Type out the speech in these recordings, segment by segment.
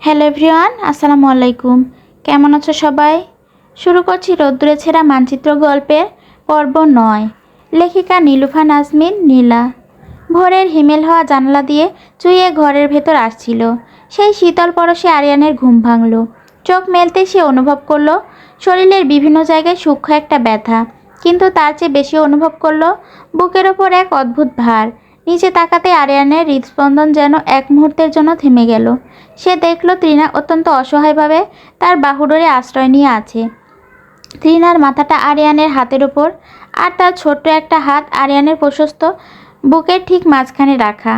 Hello everyone, আসসালামু আলাইকুম। কেমন আছো সবাই? শুরু করছি রোদ্দুরে ছেঁড়া মানচিত্র গল্পের পর্ব 9। লেখিকা নীলুফা নাজমিন নীলা। ভোরের হিমেল হওয়া জানলা দিয়ে চুইয়ে ঘরের ভেতর আসছিল। সেই শীতল পরশে আরিয়ানের ঘুম ভাঙল। চোখ মেলতে সে অনুভব করলো শরীরের বিভিন্ন জায়গায় সূক্ষ্ম একটা ব্যথা, কিন্তু তার চেয়ে বেশি অনুভব করলো বুকের ওপর এক অদ্ভুত ভার। নিচে তাকাতে আরিয়ানের হৃদস্পন্দন যেন এক মুহূর্তের জন্য থেমে গেল। সে দেখল তৃণা অত্যন্ত অসহায়ভাবে তার বাহুডোরে আশ্রয় নিয়ে আছে। তৃণার মাথাটা আরিয়ানের হাতের ওপর, আর তার ছোট্ট একটা হাত আরিয়ানের প্রশস্ত বুকের ঠিক মাঝখানে রাখা।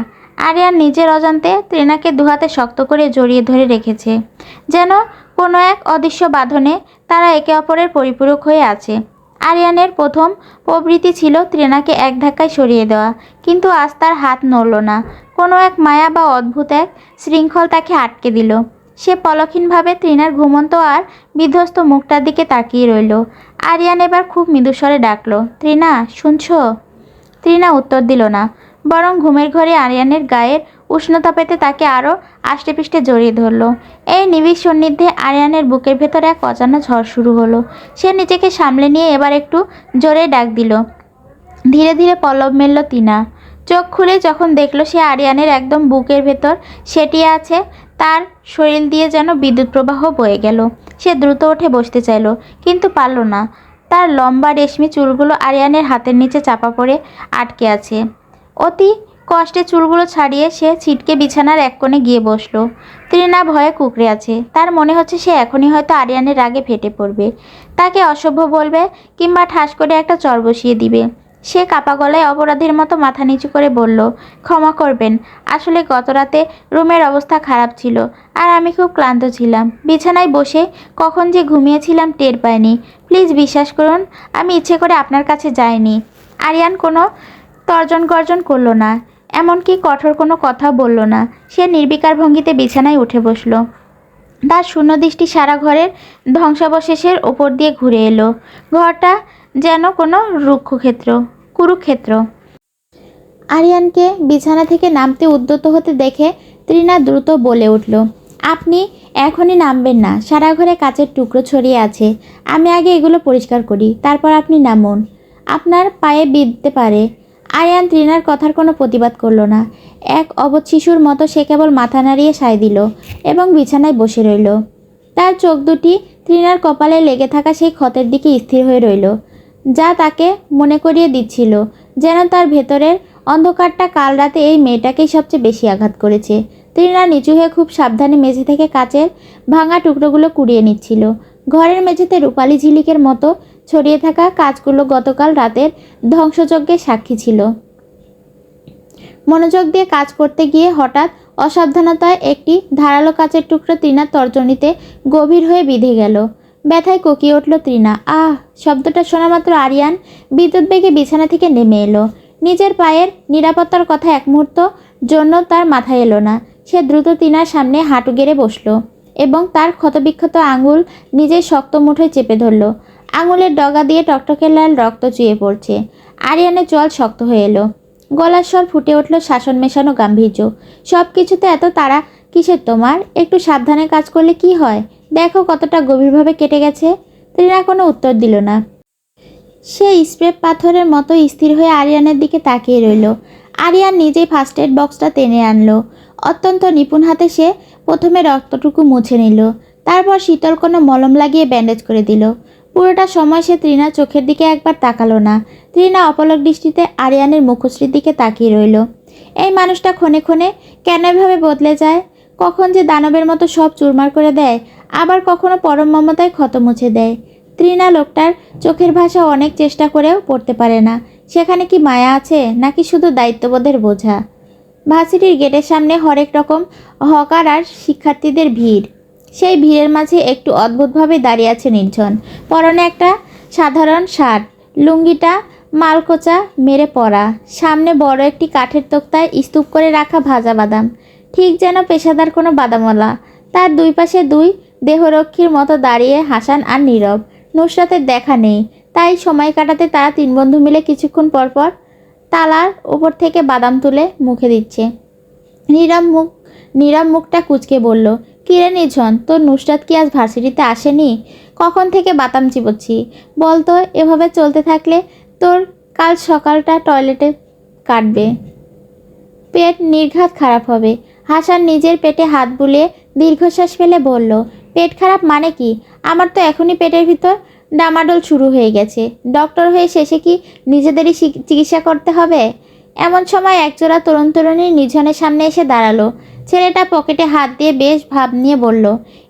আরিয়ান নিজের অজান্তে তৃণাকে দুহাতে শক্ত করে জড়িয়ে ধরে রেখেছে, যেন কোনো এক অদৃশ্য বাঁধনে তারা একে অপরের পরিপূরক হয়ে আছে। আরিয়ানের প্রথম প্রবৃত্তি ছিল তৃণাকে এক ধাক্কায় সরিয়ে দেওয়া, কিন্তু আজ তার হাত নড়ল না। কোনো এক মায়া বা অদ্ভুত এক শৃঙ্খল তাকে আটকে দিল। সে পলক্ষীনভাবে তৃণার ঘুমন্ত আর বিধ্বস্ত মুখটার দিকে তাকিয়ে রইল। আরিয়ান এবার খুব মৃদুস্বরে ডাকল, তৃণা, শুনছ? তৃণা উত্তর দিল না, বরং ঘুমের ঘরে আরিয়ানের গায়ের উষ্ণতা পেতে তাকে আরও আষ্টেপৃষ্টে জড়িয়ে ধরল। এই নিবিড় সান্নিধ্যে আরিয়ানের বুকের ভেতরে এক অজানা ঝড় শুরু হলো। সে নিজেকে সামলে নিয়ে এবার একটু জোরে ডাক দিল। ধীরে ধীরে পল্লব মেলল তৃণা। চোখ খুলে যখন দেখল সে আরিয়ানের একদম বুকের ভেতর সেটিয়ে আছে, তার শরীর দিয়ে যেন বিদ্যুৎ প্রবাহ বয়ে গেল। সে দ্রুত উঠে বসতে চাইল, কিন্তু পারল না। তার লম্বা রেশমি চুলগুলো আরিয়ানের হাতের নিচে চাপা পড়ে আটকে আছে। অতি কষ্টে চুলগুলো ছাড়িয়ে সে ছিটকে বিছানার এক কোণে গিয়ে বসল। তৃণা ভয়ে কুঁকড়ে আছে। তার মনে হচ্ছে সে এখনই হয়তো আরিয়ানের রাগে ফেটে পড়বে, তাকে অসভ্য বলবে, কিংবা ঠাস করে একটা চর বসিয়ে দিবে। সে কাপা গলায় অপরাধীর মতো মাথা নিচু করে বলল, ক্ষমা করবেন, আসলে গত রাতে রুমের অবস্থা খারাপ ছিল, আর আমি খুব ক্লান্ত ছিলাম। বিছানায় বসে কখন যে ঘুমিয়েছিলাম টের পাইনি। প্লিজ বিশ্বাস করুন, আমি ইচ্ছে করে আপনার কাছে যাইনি। আরিয়ান কোনো তর্জন গর্জন করল না, এমনকি কঠোর কোনো কথাও বলল না। সে নির্বিকার ভঙ্গিতে বিছানায় উঠে বসল। তার শূন্য দৃষ্টি সারা ঘরের ধ্বংসাবশেষের ওপর দিয়ে ঘুরে এলো। ঘরটা যেন কোনো কুরুক্ষেত্র। আরিয়ানকে বিছানা থেকে নামতে উদ্যত হতে দেখে তৃণা দ্রুত বলে উঠল, আপনি এখনই নামবেন না, সারা ঘরে কাচের টুকরো ছড়িয়ে আছে। আমি আগে এগুলো পরিষ্কার করি, তারপর আপনি নামুন, আপনার পায়ে বিঁধতে পারে। আরিয়ান তৃণার কথার কোনো প্রতিবাদ করল না। এক অবধ শিশুর মতো সে কেবল মাথা নাড়িয়ে সায় দিল এবং বিছানায় বসে রইল। তার চোখ দুটি তৃণার কপালে লেগে থাকা সেই ক্ষতের দিকে স্থির হয়ে রইল, যা তাকে মনে করিয়ে দিচ্ছিল যেন তার ভেতরের অন্ধকারটা কাল রাতে এই মেয়েটাকেই সবচেয়ে বেশি আঘাত করেছে। তৃণা নিচু হয়ে খুব সাবধানে মেঝে থেকে কাচের ভাঙা টুকরোগুলো কুড়িয়ে নিচ্ছিল। ঘরের মেঝেতে রূপালি ঝিলিকের মতো ছড়িয়ে থাকা কাচগুলো গতকাল রাতের ধ্বংসযজ্ঞের সাক্ষী ছিল। মনোযোগ দিয়ে কাজ করতে গিয়ে হঠাৎ অসাবধানতায় একটি ধারালো কাচের টুকরো তৃণার তর্জনীতে গভীর হয়ে বিঁধে গেল। ব্যথায় কোকিয়ে উঠল তৃণা। আহ! শব্দটা শোনা মাত্র আরিয়ান বিদ্যুৎ বেগে বিছানা থেকে নেমে এলো। নিজের পায়ের নিরাপত্তার কথা এক মুহূর্ত জন্য তার মাথায় এলো না। সে দ্রুত তৃণার সামনে হাঁটু গেড়ে বসল এবং তার ক্ষতবিক্ষত আঙুল নিজের শক্ত মুঠোয় চেপে ধরল। আঙুলের ডগা দিয়ে টকটকে লাল রক্ত চুইয়ে পড়ছে। আরিয়ানের চোয়াল শক্ত হয়ে এলো। গলার স্বর ফুটে উঠল শাসন মেশানো গাম্ভীর্য। সব কিছুতে এত তাড়া কিসের তোমার? একটু সাবধানে কাজ করলে কি হয়? দেখো কতটা গভীরভাবে কেটে গেছে। তৃণা কোনো উত্তর দিল না। সে স্প্রে পাথরের মতো স্থির হয়ে আরিয়ানের দিকে তাকিয়ে রইল। আরিয়ান নিজেই ফার্স্ট এড বক্সটা টেনে আনলো। অত্যন্ত নিপুণ হাতে সে প্রথমে রক্তটুকু মুছে নিল, তারপর শীতল কোনো মলম লাগিয়ে ব্যান্ডেজ করে দিল। পুরোটা সময় সে তৃণার চোখের দিকে একবার তাকালো না। তৃণা অপলক দৃষ্টিতে আরিয়ানের মুখশ্রীর দিকে তাকিয়ে রইল। এই মানুষটা ক্ষণে ক্ষণে কেন এভাবে বদলে যায়? কখন যে দানবের মতো সব চুরমার করে দেয়, আবার কখনো পরম মমতায় ক্ষত মুছে দেয়। তৃণা লোকটার চোখের ভাষা অনেক চেষ্টা করেও পড়তে পারে না। সেখানে কি মায়া আছে, নাকি শুধু দায়িত্ববোধের বোঝা? ভার্সিটির গেটের সামনে হরেক রকম হকার আর শিক্ষার্থীদের ভিড়। সেই ভিড়ের মাঝে একটু অদ্ভুতভাবে দাঁড়িয়ে আছে নির্জন। পরনে একটা সাধারণ শার্ট, লুঙ্গিটা মালকোচা মেরে পরা। সামনে বড় একটি কাঠের তক্তায় স্তূপ করে রাখা ভাজা বাদাম, ঠিক যেন পেশাদার কোনো বাদামওয়ালা। তার দুই পাশে দুই দেহরক্ষীর মতো দাঁড়িয়ে হাসান আর নীরব। নুসরাতের দেখা নেই, তাই সময় কাটাতে তারা তিন বন্ধু মিলে কিছুক্ষণ পরপর তালার উপর থেকে বাদাম তুলে মুখে দিচ্ছে। নীরব মুখটা কুঁচকে বলল, কিরে নিঝন, তোর নুসরাত কি আজ ভার্সিটিতে আসেনি? কখন থেকে বাতাম চিবোচ্ছি। বলতো, এভাবে চলতে থাকলে তোর কাল সকালটা টয়লেটে কাটবে, পেট নির্ঘাত খারাপ হবে। হাসান নিজের পেটে হাত বুলিয়ে দীর্ঘশ্বাস ফেলে বলল, পেট খারাপ মানে কি? আমার তো এখনই পেটের ভিতর ডামাডোল শুরু হয়ে গেছে। ডক্টর হয়ে শেষে কি নিজেদেরই চিকিৎসা করতে হবে? এমন সময় একজোড়া তরুণ তরুণী নিঝনের সামনে এসে দাঁড়ালো। ছেলেটা পকেটে হাত দিয়ে বেশ ভাব নিয়ে বলল,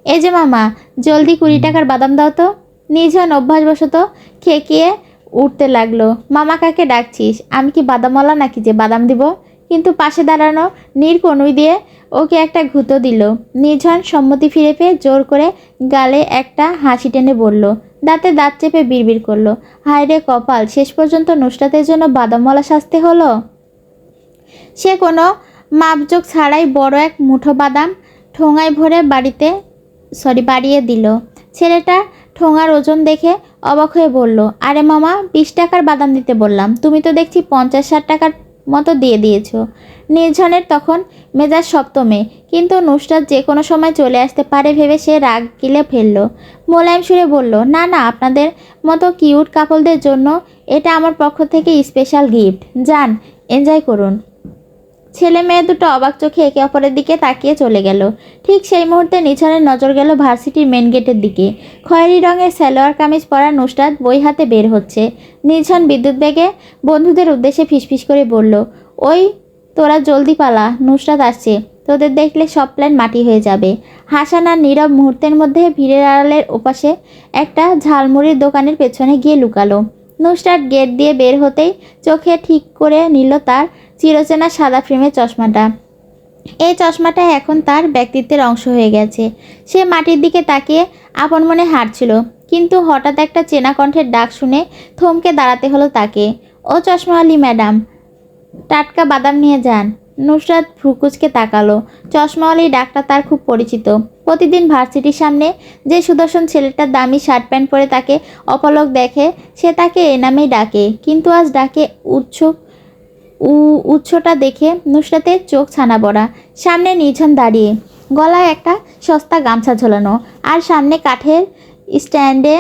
এই যে মামা, জলদি 20 টাকার বাদাম দাও তো। নিঝন অভ্যাসবশত খেকিয়ে উঠতে লাগলো। মামা কাকে ডাকছিস? আমি কি বাদামওয়ালা নাকি যে বাদাম দিব? কিন্তু পাশে দাঁড়ানো নীর কনুই দিয়ে ওকে একটা ঘুঁতো দিল। নিঝন সম্মতি ফিরে পেয়ে জোর করে গালে একটা হাসি টেনে বলল, দাঁতে দাঁত চেপে বিড়বিড় করলো, হায় রে কপাল, শেষ পর্যন্ত নুসরাতের জন্য বাদামওয়ালা সাজতে হলো। সে কোনো মাপজোক ছাড়াই বড় এক মুঠো বাদাম ঠোঙায় ভরে বাড়িয়ে দিল। ছেলেটা ঠোঙার ওজন দেখে অবাক হয়ে বলল, আরে মামা, 20 টাকার বাদাম দিতে বললাম, তুমি তো দেখছি 50-60 টাকার মতো দিয়ে দিয়েছো। নির্ঝনের তখন মেজাজ সপ্তমে, কিন্তু নুসরাত যে কোনো সময় চলে আসতে পারে ভেবে সে রাগ গিলে ফেলল। মোলায়েম সুরে বলল, না না, আপনাদের মতো কিউট কাপলদের জন্য এটা আমার পক্ষ থেকে স্পেশাল গিফট। যান, এনজয় করুন। ছেলে মেয়ে দুটো অবাক চোখে একে অপরের দিকে তাকিয়ে চলে গেল। ঠিক সেই মুহূর্তে নিঝনের নজর গেল ভার্সিটির মেন গেটের দিকে। খয়েরি রঙের সালোয়ার কামিজ পরা নুসরাত বই হাতে বের হচ্ছে। নিঝন বিদ্যুৎ বেগে বন্ধুদের উদ্দেশ্যে ফিসফিস করে বলল, ওই তোরা জলদি পালা, নুসরাত আসছে, তোদের দেখলে সব প্ল্যান মাটি হয়ে যাবে। হাসান আর নীরব মুহূর্তের মধ্যে ভিড়ের আড়ালের ওপাশে একটা ঝালমুড়ির দোকানের পেছনে গিয়ে লুকালো। নুসরাত গেট দিয়ে বের হতেই চোখে ঠিক করে নিল তার চিরচেনা সাদা ফ্রেমের চশমাটা। এই চশমাটা এখন তার ব্যক্তিত্বের অংশ হয়ে গেছে। সে মাটির দিকে তাকিয়ে আপন মনে হাঁটছিল, কিন্তু হঠাৎ একটা চেনা কণ্ঠের ডাক শুনে থমকে দাঁড়াতে হলো তাকে। ও চশমাওয়ালি ম্যাডাম, টাটকা বাদাম নিয়ে যান। নুসরাত ভ্রুকুচকে তাকালো। চশমাওয়ালি ডাকটা তার খুব পরিচিত। প্রতিদিন ভার্সিটির সামনে যে সুদর্শন ছেলেটার দামি শার্ট প্যান্ট পরে তাকে অপলক দেখে, সে তাকে এ নামেই ডাকে। কিন্তু আজ ডাকে উৎসটা দেখে নুসরাতের চোখ ছানা বড়া। সামনে নিঝন দাঁড়িয়ে, গলায় একটা সস্তা গামছা ঝোলানো, আর সামনে কাঠের স্ট্যান্ডে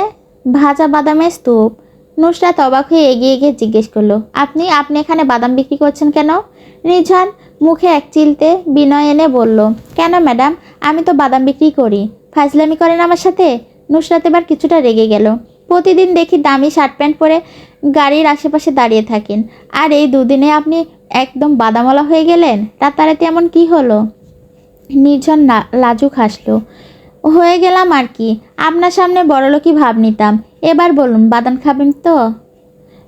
ভাজা বাদামের স্তূপ। নুসরাত অবাক হয়ে এগিয়ে গিয়ে জিজ্ঞেস করলো, আপনি এখানে বাদাম বিক্রি করছেন কেন? নিঝন মুখে এক চিলতে বিনয় এনে বলল, কেন ম্যাডাম, আমি তো বাদাম বিক্রি করি। ফাজলামি করেন আমার সাথে? নুসরাত এবার কিছুটা রেগে গেল। প্রতিদিন দেখি দামি শার্ট প্যান্ট পরে গাড়ির আশেপাশে দাঁড়িয়ে থাকেন, আর এই দুদিনে আপনি একদম বাদামওয়ালা হয়ে গেলেন। রাতারাতি এমন কি হলো? নির্জন লাজুক হাসলো, হয়ে গেলাম আর কি, আপনার সামনে বড়লোকই ভাব নিতাম। এবার বলুন, বাদাম খাবেন তো?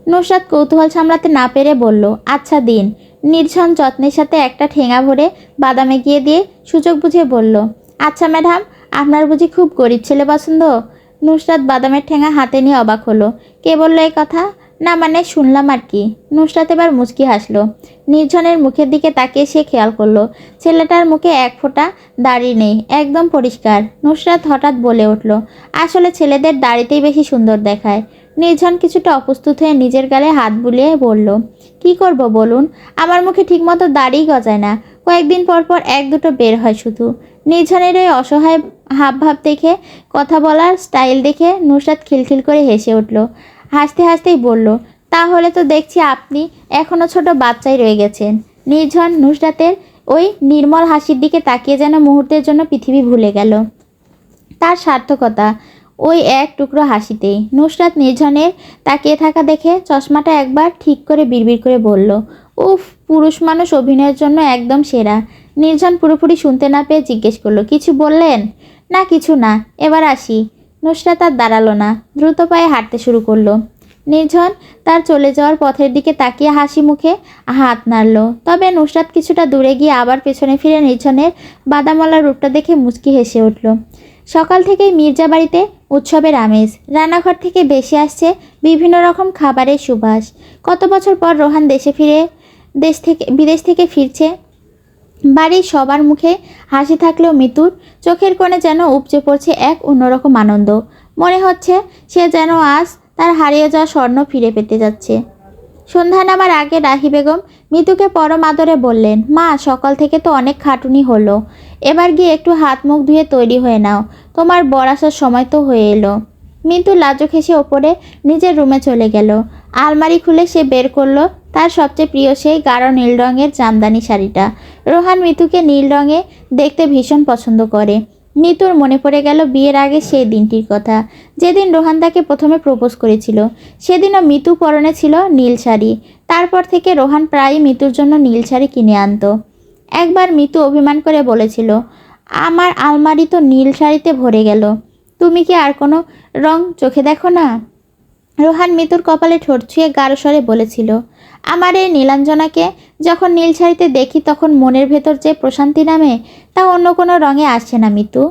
নুসরাত কৌতূহল সামলাতে না পেরে বলল, আচ্ছা দিন। নির্জন যত্নের সাথে একটা ঠেঙা ভরে বাদাম এগিয়ে দিয়ে সুযোগ বুঝে বলল, আচ্ছা ম্যাডাম, আপনার বুঝি খুব গরিব ছেলে পছন্দ? নুসরাত বাদামের ঠেঙা হাতে নিয়ে অবাক হলো। কে বললো এই কথা? না মানে শুনলাম আর কি। নুসরাত এবার মুচকি হাসলো। নির্জনের মুখের দিকে তাকিয়ে সে খেয়াল করলো ছেলেটার মুখে এক ফোঁটা দাড়ি নেই, একদম পরিষ্কার। নুসরাত হঠাৎ বলে উঠল, আসলে ছেলেদের দাড়িতেই বেশি সুন্দর দেখায়। নির্জন কিছুটা অপ্রস্তুত হয়ে নিজের গালে হাত বুলিয়ে বলল, কি করব বলুন, আমার মুখে ঠিকমতো দাড়িই গজায় না, কয়েকদিন পর পর এক দুটো বের হয় শুধু। নির্জনের ওই অসহায় হাবভাব দেখে, কথা বলার স্টাইল দেখে নুসরাত খিলখিল করে হেসে উঠল। হাসতে হাসতেই বলল, তাহলে তো দেখছি আপনি এখনও ছোট বাচ্চাই রয়ে গেছেন। নির্জন নুসরাতের ওই নির্মল হাসির দিকে তাকিয়ে যেন মুহূর্তের জন্য পৃথিবী ভুলে গেল। তার সার্থকতা ওই এক টুকরো হাসিতেই। নুসরাত নির্জনের তাকিয়ে থাকা দেখে চশমাটা একবার ঠিক করে বিড়বিড় করে বলল, উফ, পুরুষ মানুষ অভিনয়ের জন্য একদম সেরা। নির্জন পুরোপুরি শুনতে না পেয়ে জিজ্ঞেস করলো, কিছু বললেন? না কিছু না, এবার আসি। নুসরাত আর দাঁড়ালো না, দ্রুত পায়ে হাঁটতে শুরু করলো। নির্জন তার চলে যাওয়ার পথের দিকে তাকিয়ে হাসি মুখে হাত নাড়ল। তবে নুসরাত কিছুটা দূরে গিয়ে আবার পেছনে ফিরে নির্জনের বাদামওয়ালা রূপটা দেখে মুচকি হেসে উঠল। সকাল থেকেই মির্জা বাড়িতে উৎসবের আমেজ। রান্নাঘর থেকে ভেসে আসছে বিভিন্ন রকম খাবারের সুবাস। কত বছর পর রোহান বিদেশ থেকে ফিরছে। বাড়ির সবার মুখে হাসি থাকলেও মিতুর চোখের কোণে যেন উপচে পড়ছে এক অন্যরকম আনন্দ। মনে হচ্ছে সে যেন আজ তার হারিয়ে যাওয়া স্বর্ণ ফিরে পেতে যাচ্ছে। সন্ধ্যা নামার আগে রাহি বেগম মিতুকে পরম আদরে বললেন, মা, সকাল থেকে তো অনেক খাটুনি হলো, এবার গিয়ে একটু হাত মুখ ধুয়ে তৈরি হয়ে নাও, তোমার বর আসার সময় তো হয়ে এলো। মিতু লাজুক হেসে ওপরে নিজের রুমে চলে গেল। আলমারি খুলে সে বের করলো তার সবচেয়ে প্রিয় সেই গাঢ় নীল রঙের জামদানি শাড়িটা। রোহান মিতুকে নীল রঙে দেখতে ভীষণ পছন্দ করে। মিতুর মনে পড়ে গেল বিয়ের আগে সেই দিনটির কথা, যেদিন রোহান তাকে প্রথমে প্রপোজ করেছিল। সেদিনও মিতু পরনে ছিল নীল শাড়ি। তারপর থেকে রোহান প্রায়ই মিতুর জন্য নীল শাড়ি কিনে আনতো। একবার মিতু অভিমান করে বলেছিল, আমার আলমারি তো নীল শাড়িতে ভরে গেল, তুমি কি আর কোনো রং চোখে দেখো না? রোহান মিতুর কপালে ঠোঁট ছুঁয়ে গাঢ় স্বরে বলেছিল, আমার এই নীলাঞ্জনাকে যখন নীল শাড়িতে দেখি তখন মনের ভেতর যে প্রশান্তি নামে তা অন্য কোনো রঙে আসছে না মিতু।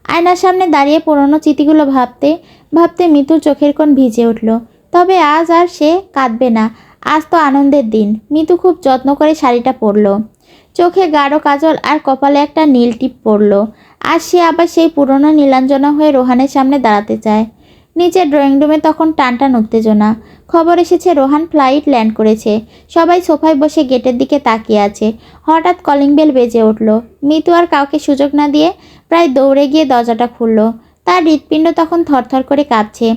আয়নার সামনে দাঁড়িয়ে পুরনো স্মৃতিগুলো ভাবতে ভাবতে মিতুর চোখের কোণ ভিজে উঠল। তবে আজ আর সে কাঁদবে না, আজ তো আনন্দের দিন। মিতু খুব যত্ন করে শাড়িটা পরল, চোখে গাঢ় কাজল আর কপালে একটা নীল টিপ পরল। আর সে আবার সেই পুরনো নীলাঞ্জনা হয়ে রোহানের সামনে দাঁড়াতে চায়। নিচের ড্রয়িং রুমে তখন টানটান উত্তেজনা। খবর এসেছে রোহান ফ্লাইট ল্যান্ড করেছে। সবাই সোফায় বসে গেটের দিকে তাকিয়ে আছে। হঠাৎ কলিং বেল বেজে উঠল। মিতু আর কাউকে সুযোগ না দিয়ে প্রায় দৌড়ে গিয়ে দরজাটা খুলল। তার হৃৎপিণ্ড তখন থরথর করে কাঁপছে।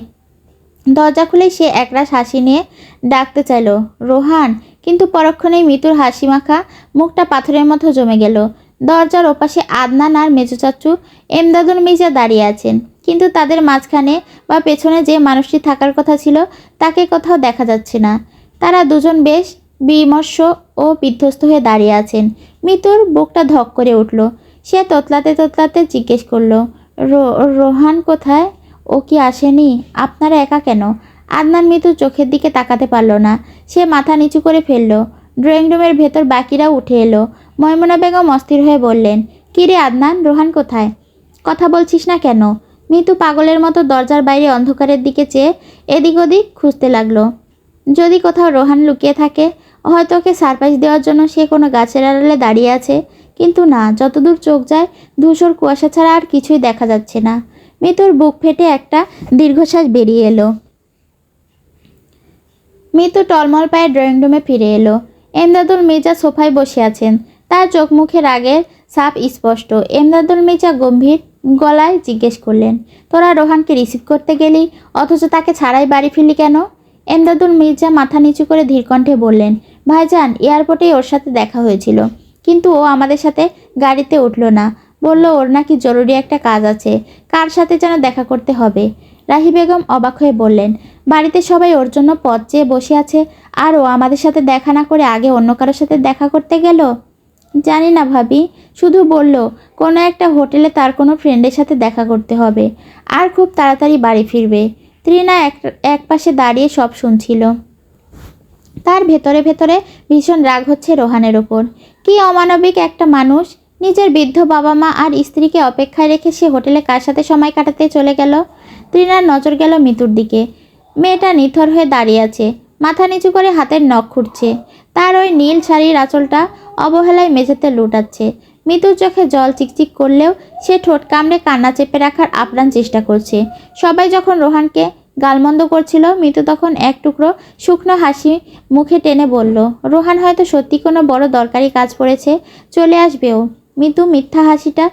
দরজা খুলেই সে একরাশ হাসি নিয়ে ডাকতে চাইল, রোহান। কিন্তু পরক্ষণেই মিতুর হাসি মাখা মুখটা পাথরের মতো জমে গেল। দরজার ওপাশে আদনান আর মেজো চাচু এমদাদুল মির্জা দাঁড়িয়ে আছেন, কিন্তু তাদের মাঝখানে বা পেছনে যে মানুষটি থাকার কথা ছিল তাকে কোথাও দেখা যাচ্ছে না। তারা দুজন বেশ বিমর্ষ ও বিধ্বস্ত হয়ে দাঁড়িয়ে আছেন। মিতুর বুকটা ধক করে উঠল। সে তোতলাতে তোতলাতে জিজ্ঞেস করলো, রোহান কোথায়? ও কি আসেনি? আপনারা একা কেন? আদনান মিতুর চোখের দিকে তাকাতে পারল না। সে মাথা নিচু করে ফেলল। ড্রয়িং রুমের ভেতর বাকিরাও উঠে এলো। ময়মুনা বেগম অস্থির হয়ে বললেন, কী রে আদনান, রোহান কোথায়? কথা বলছিস না কেন? মিতু পাগলের মতো দরজার বাইরে অন্ধকারের দিকে চেয়ে এদিক ওদিক খুঁজতে লাগলো। যদি কোথাও রোহান লুকিয়ে থাকে, হয়তো ওকে সারপ্রাইজ দেওয়ার জন্য সে কোনো গাছের আড়ালে দাঁড়িয়ে আছে। কিন্তু না, যতদূর চোখ যায় ধূসর কুয়াশা ছাড়া আর কিছুই দেখা যাচ্ছে না। মিতুর বুক ফেটে একটা দীর্ঘশ্বাস বেরিয়ে এলো। মিতু টলমল পায়ে ড্রয়িং রুমে ফিরে এলো। এমদাদুল মির্জা সোফায় বসে আছেন। তার চোখ মুখে রাগের ছাপ স্পষ্ট। এমদাদুল মির্জা গম্ভীর গলায় জিজ্ঞেস করলেন, তোরা রোহানকে রিসিভ করতে গেলি, অথচ তাকে ছাড়াই বাড়ি ফিরলি কেন? এমদাদুল মির্জা মাথা নিচু করে ধীরকণ্ঠে বললেন, ভাইজান, এয়ারপোর্টেই ওর সাথে দেখা হয়েছিল, কিন্তু ও আমাদের সাথে গাড়িতে উঠল না। বলল ওর নাকি জরুরি একটা কাজ আছে, কার সাথে যেন দেখা করতে হবে। রাহি বেগম অবাক হয়ে বললেন, বাড়িতে সবাই ওর জন্য পথ চেয়ে বসে আছে, আর ও আমাদের সাথে দেখা না করে আগে অন্য কারোর সাথে দেখা করতে গেল? জানি না ভাবি, শুধু বলল কোনো একটা হোটেলে তার কোনো ফ্রেন্ডের সাথে দেখা করতে হবে, আর খুব তাড়াতাড়ি বাড়ি ফিরবে। ত্রিনা এক পাশে দাঁড়িয়ে সব শুনছিল। তার ভেতরে ভেতরে ভীষণ রাগ হচ্ছে রোহানের ওপর। কি অমানবিক একটা মানুষ! নিজের বৃদ্ধ বাবা মা আর স্ত্রীকে অপেক্ষায় রেখে সে হোটেলে কার সাথে সময় কাটাতে চলে গেল? ত্রিনার নজর গেল মিতুর দিকে। মেয়েটা নিথর হয়ে দাঁড়িয়ে আছে, মাথা নিচু করে হাতের নখ খুঁড়ছে। তার ওই নীল শাড়ির আঁচলটা অবহেলায় মেঝেতে লুটাচ্ছে। মিতুর চোখে জল চিকচিক করলেও সে ঠোঁট কামড়ে কান্না চেপে রাখার আপ্রাণ চেষ্টা করছে। সবাই যখন রোহানকে গালমন্দ করছিল, মিতু তখন এক টুকরো শুকনো হাসি মুখে টেনে বলল, রোহান হয়তো সত্যি কোনো বড় দরকারি কাজ পড়েছে, চলে আসবেও। মিতু মিথ্যা হাসিটা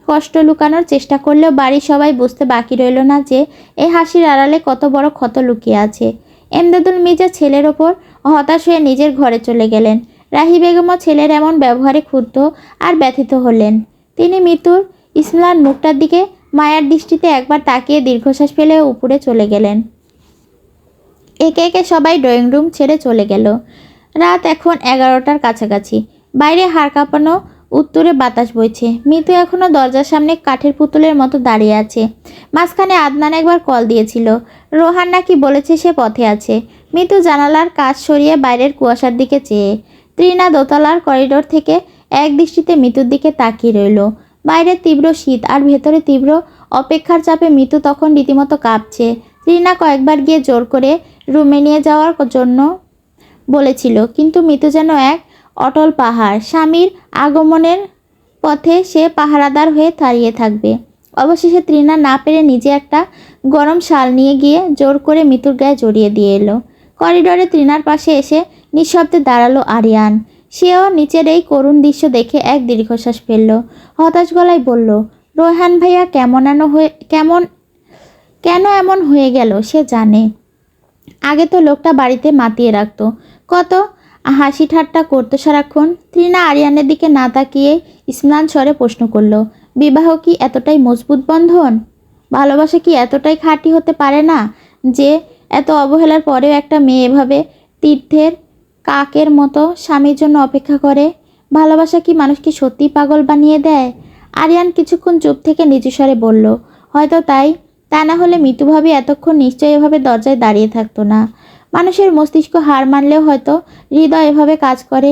কষ্ট লুকানোর চেষ্টা করলেও বাড়ির সবাই বুঝতে বাকি রইল না যে এই হাসির আড়ালে কত বড় ক্ষত লুকিয়ে আছে। এমদাদুল মির্জা ছেলের ওপর হতাশ হয়ে নিজের ঘরে চলে গেলেন। রাহি বেগমও ছেলের এমন ব্যবহারে ক্ষুব্ধ আর ব্যথিত হলেন। তিনি মিতুর ইসলার মুখটার দিকে মায়ার দৃষ্টিতে একবার তাকিয়ে দীর্ঘশ্বাস ফেলে উপরে চলে গেলেন। একে একে সবাই ড্রয়িং রুম ছেড়ে চলে গেল। রাত এখন 11টার কাছাকাছি। বাইরে হাড় কাঁপানো উত্তরে বাতাস বইছে। মিতু এখনও দরজার সামনে কাঠের পুতুলের মতো দাঁড়িয়ে আছে। মাঝখানে আদনান একবার কল দিয়েছিল, রোহান নাকি বলেছে সে পথে আছে। মিতু জানালার কাচ সরিয়ে বাইরের কুয়াশার দিকে চেয়ে। ত্রিনা দোতলার করিডোর থেকে এক দৃষ্টিতে মিতুর দিকে তাকিয়ে রইল। বাইরে তীব্র শীত আর ভেতরে তীব্র অপেক্ষার চাপে মিতু তখন রীতিমতো কাঁপছে। ত্রিনা কয়েকবার গিয়ে জোর করে রুমে নিয়ে যাওয়ার জন্য বলেছিল, কিন্তু মিতু যেন এক অটল পাহাড়। স্বামীর আগমনের পথে সে পাহারাদার হয়ে দাঁড়িয়ে থাকবে। অবশেষে ত্রিনা না পেরে নিজে একটা গরম শাল নিয়ে গিয়ে জোর করে মিতুর গায়ে জড়িয়ে দিয়ে এলো। করিডোরে ত্রিনার পাশে এসে নিঃশব্দে দাঁড়ালো আরিয়ান। সেও নিচের এই করুণ দৃশ্য দেখে এক দীর্ঘশ্বাস ফেলল। হতাশ গলায় বলল, রোহান ভাইয়া কেন এমন হয়ে গেল সে জানে। আগে তো লোকটা বাড়িতে মাতিয়ে রাখতো, কত হাসি ঠাট্টা করতো সারাক্ষণ। তৃণা আরিয়ানের দিকে না তাকিয়ে স্ম্লান স্বরে প্রশ্ন করল, বিবাহ কি এতটাই মজবুত বন্ধন? ভালোবাসা কি এতটাই খাঁটি হতে পারে না যে এত অবহেলার পরেও একটা মেয়ে এভাবে তীর্থের কাকের মতো স্বামীর জন্য অপেক্ষা করে? ভালোবাসা কি মানুষকে সত্যিই পাগল বানিয়ে দেয়? আরিয়ান কিছুক্ষণ চুপ থেকে নিচু স্বরে বলল, হয়তো তাই। তা না হলে মিতুভাবি এতক্ষণ নিশ্চয়ই এভাবে দরজায় দাঁড়িয়ে থাকতো না। মানুষের মস্তিষ্ক হার মানলেও হয়তো হৃদয় এভাবে কাজ করে।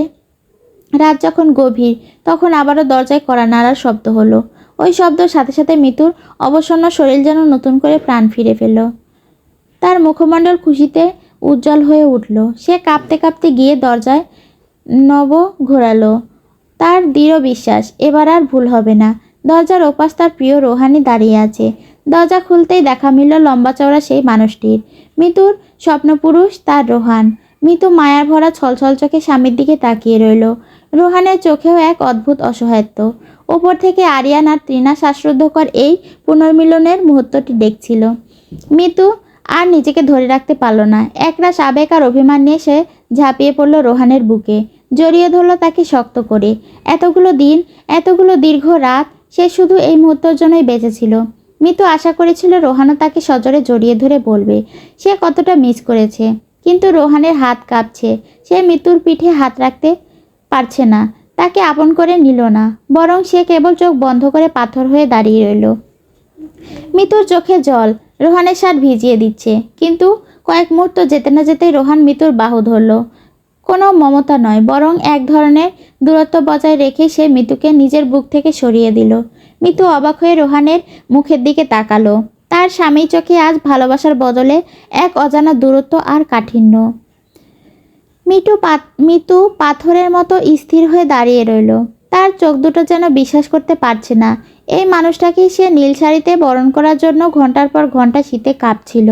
রাত যখন গভীর, তখন আবারও দরজায় কড়া নাড়ার শব্দ হলো। ওই শব্দের সাথে সাথে মিতুর অবসন্ন শরীর যেন নতুন করে প্রাণ ফিরে পেল। তার মুখমণ্ডল খুশিতে উজ্জ্বল হয়ে উঠল। সে কাঁপতে কাঁপতে গিয়ে দরজায় নব ঘোরালো। তার দৃঢ় বিশ্বাস এবার আর ভুল হবে না। দরজার ওপাশ তার প্রিয় রোহানি দাঁড়িয়ে আছে। দরজা খুলতেই দেখা মিলল লম্বা চওড়া সেই মানুষটির। মিতুর স্বপ্নপুরুষ তার রোহান। মিতু মায়ার ভরা ছলছল চোখে স্বামীর দিকে তাকিয়ে রইল। রোহানের চোখেও এক অদ্ভুত অসহায়ত্ব। ওপর থেকে আরিয়ান আর তৃণা শ্বাসরুদ্ধকর এই পুনর্মিলনের মুহূর্তটি দেখছিল। মিতু আর নিজেকে ধরে রাখতে পারল না। একরাশ আবেগ আর অভিমান নিয়ে সে ঝাঁপিয়ে পড়ল রোহানের বুকে, জড়িয়ে ধরল তাকে শক্ত করে। এতগুলো দীর্ঘ রাত সে শুধু এই মুহূর্তের জন্যই বেঁচেছিল। মিতু আশা করেছিল রোহানও তাকে সজোরে জড়িয়ে ধরে বলবে সে কতটা মিস করেছে, কিন্তু রোহানের হাত কাঁপছে। সে মিতুর পিঠে হাত রাখতে পারছে না, তাকে আপন করে নিল না, বরং সে কেবল চোখ বন্ধ করে পাথর হয়ে দাঁড়িয়ে রইল। মিতুর চোখে জল রোহানের শার্ট ভিজিয়ে দিচ্ছে, কিন্তু কয়েক মুহূর্ত যেতে না যেতেই রোহান মিতুর বাহু ধরল। কোনো মমতা নয়, বরং এক ধরনের দূরত্ব বজায় রেখে সে মিতুকে নিজের বুক থেকে সরিয়ে দিল। মিতু অবাক হয়ে রোহানের মুখের দিকে তাকালো। তার স্বামীর চোখে আজ ভালোবাসার বদলে এক অজানা দূরত্ব আর কাঠিন্য। মিতু পাথরের মতো স্থির হয়ে দাঁড়িয়ে রইল। তার চোখ দুটো যেন বিশ্বাস করতে পারছে না এই মানুষটাকেই সে নীল শাড়িতে বরণ করার জন্য ঘন্টার পর ঘন্টা শীতে কাঁপছিল।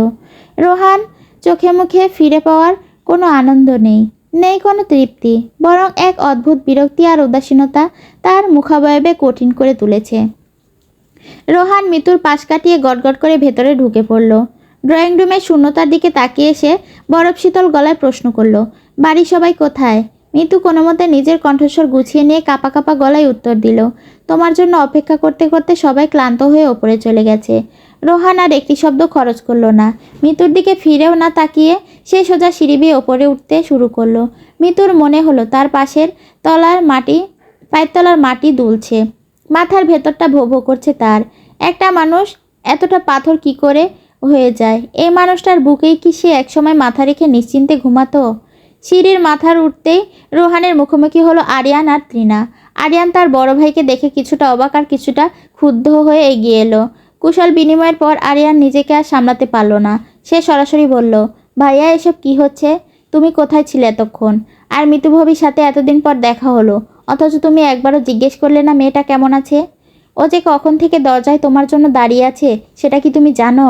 রোহান চোখে মুখে ফিরে পাওয়ার কোনো আনন্দ নেই, নেই কোনো তৃপ্তি, বরং এক অদ্ভুত বিরক্তি আর উদাসীনতা তার মুখাবয়বে কঠিন করে তুলেছে। রোহান মিতুর পাশ কাটিয়ে গটগট করে ভেতরে ঢুকে পড়ল। ড্রয়িং রুমের শূন্যতার দিকে তাকিয়ে সে বরফ শীতল গলায় প্রশ্ন করল, বাড়ির সবাই কোথায়? মিতু কোনো মতে নিজের কণ্ঠস্বর গুছিয়ে নিয়ে কাঁপা কাঁপা গলায় উত্তর দিল, তোমার জন্য অপেক্ষা করতে করতে সবাই ক্লান্ত হয়ে ওপরে চলে গেছে। রোহান আর একটি শব্দ খরচ করলো না। মিতুর দিকে ফিরেও না তাকিয়ে সে সোজা সিঁড়ি বেয়ে ওপরে উঠতে শুরু করলো। মিতুর মনে হলো তার পায়ের তলার মাটি দুলছে, মাথার ভেতরটা ভো ভো করছে তার। একটা মানুষ এতটা পাথর কি করে হয়ে যায়? এই মানুষটার বুকেই কি সে একসময় মাথা রেখে নিশ্চিন্তে ঘুমাতো? সিঁড়ির মাথার উঠতেই রোহানের মুখোমুখি হলো আরিয়ান আর তৃণা। আরিয়ান তার বড় ভাইকে দেখে কিছুটা অবাক আর কিছুটা ক্ষুব্ধ হয়ে এগিয়ে এলো। কুশল বিনিময়ের পর আরিয়ান নিজেকে আর সামলাতে পারল না। সে সরাসরি বলল, ভাইয়া এসব কি হচ্ছে? তুমি কোথায় ছিলে এতক্ষণ? আর মিতুভাবির সাথে এতদিন পর দেখা হলো, অথচ তুমি একবারও জিজ্ঞেস করলে না মেয়েটা কেমন আছে? ও যে কখন থেকে দরজায় তোমার জন্য দাঁড়িয়ে আছে সেটা কি তুমি জানো?